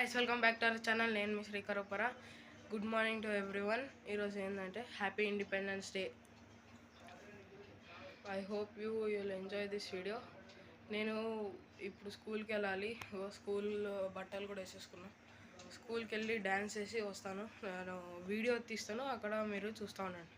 Guys welcome back to our channel. నేను మీ Srikar Uppara. Good morning to everyone. ఈరోజు ఏంటంటే happy Independence Day. I hope you will enjoy this video. నేను ఇప్పుడు స్కూల్కి వెళ్ళాలి. స్కూల్లో బట్టలు కూడా వేసేసుకున్నాను. స్కూల్కి వెళ్ళి డ్యాన్స్ వేసి వస్తాను. నేను వీడియో తీస్తాను, అక్కడ మీరు చూస్తూ ఉండండి.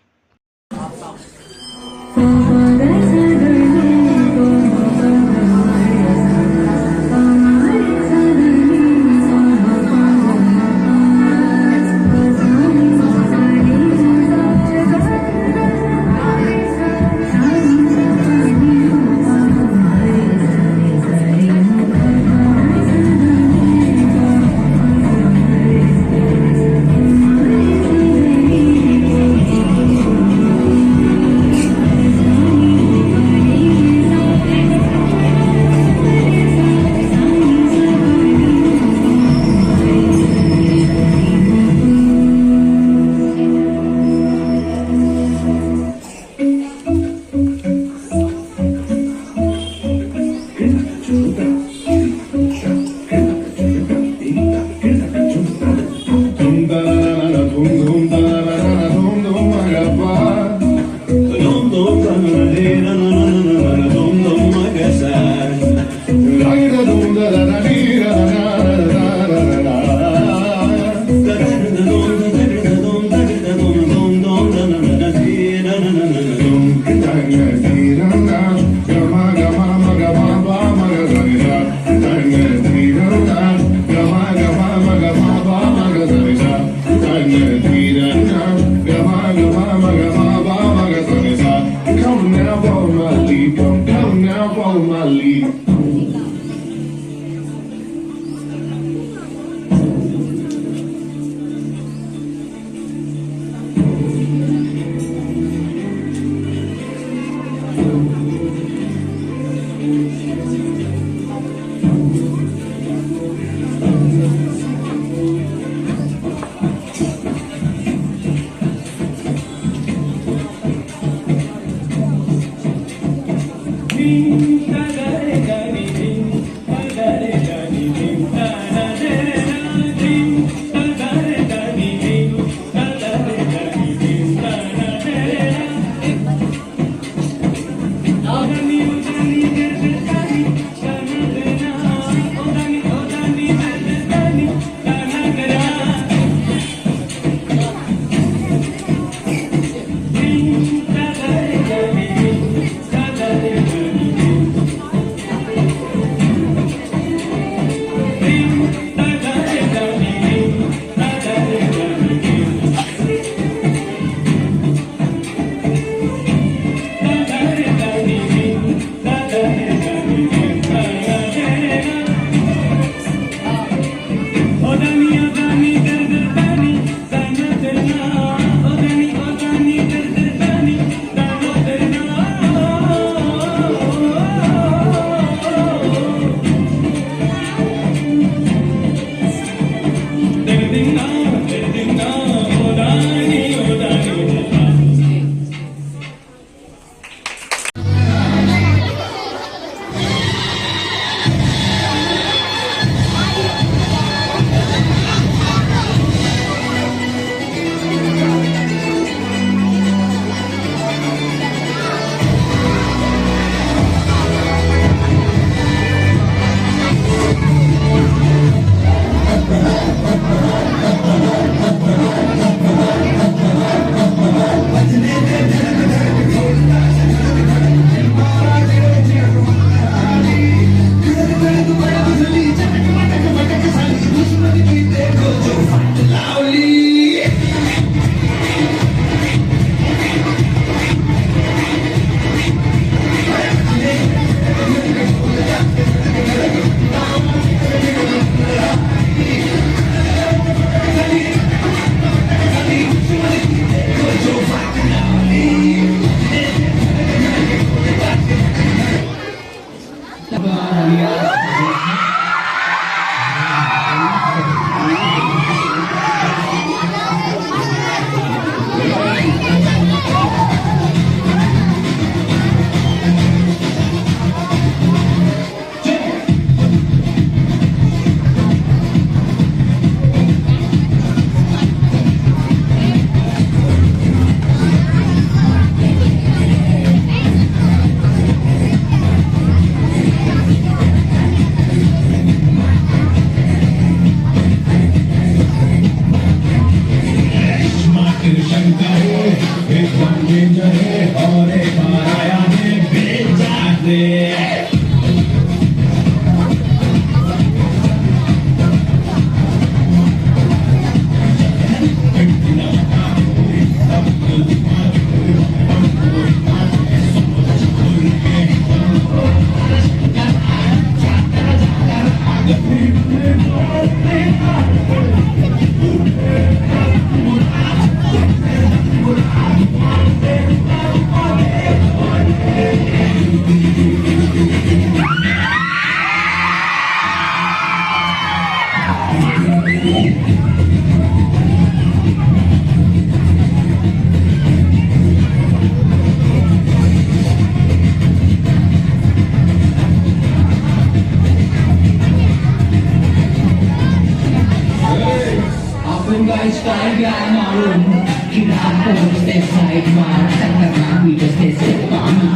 Guys, try guy maroon. Kinako, step side man. Santa mami, just step mami.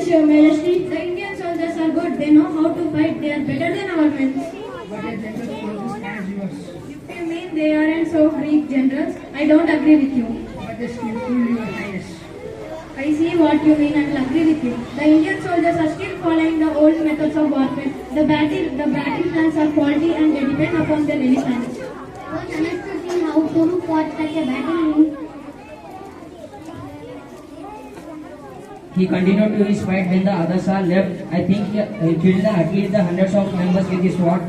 Your Majesty, the Indian soldiers are good. They know how to fight. They are better than our men. But a general soldiers as yours. If you mean they aren't so Greek generals, I don't agree with you. But a skillful, your highness. I see what you mean and will agree with you. The Indian soldiers are still following the old methods of warfare. The battle plans are faulty and they depend upon their elephants. One understood in how Kuru fought such a battle. He continued to his fight when the others are left. I think he killed at least the hundreds of members with his sword.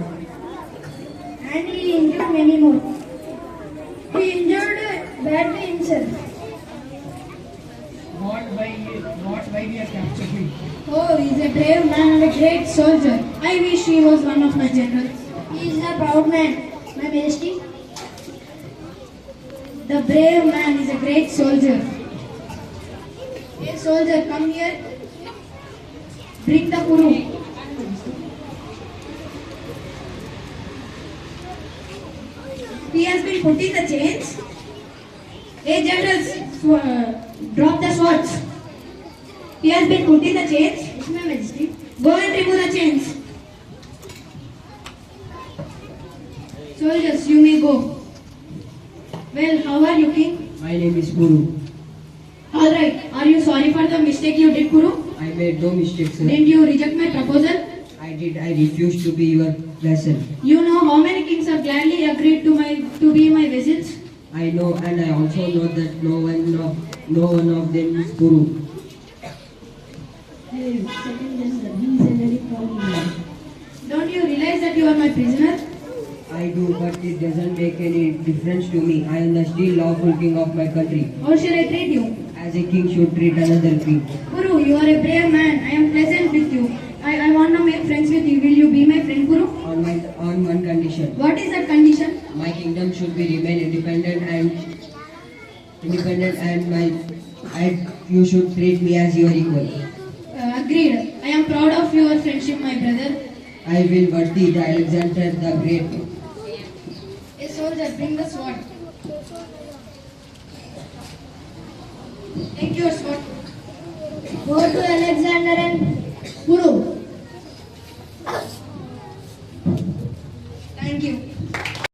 And he injured many more. He injured badly himself. What by we are captured him? Oh, he is a brave man and a great soldier. I wish he was one of my generals. He is a proud man, my Majesty. The brave man is a great soldier. Hey soldier, come here. Bring the Kuru. He has been put in the chains. Hey generals, drop the swords. He has been put in the chains. Yes, my Majesty. Go and remove the chains. Soldiers, you may go. Well, how are you, King? My name is Guru. Alright, are you sorry for the mistake you did, Kuru? I made no mistakes, sir. Didn't you reject my proposal? I did. I refused to be your vassal. You know how many kings have gladly agreed to be my vassals? I know, and I also know that no one of them is Guru. Hey, second general, he is a very proud man. Don't you realize that you are my prisoner? I do, but it doesn't make any difference to me. I am the still lawful king of my country. How shall I treat you? As a king should treat another king. Guru, you are a brave man. I am pleasant with you. I want to make friends with you. Will you be my friend, Guru? On one condition. What is that condition? My kingdom should be remain independent and you should treat me as your equal. Agreed. I am proud of your friendship, my brother. I will worthy the Alexander the Great. A soldier, bring the sword. Take your sword. Go to Alexander and Kuru.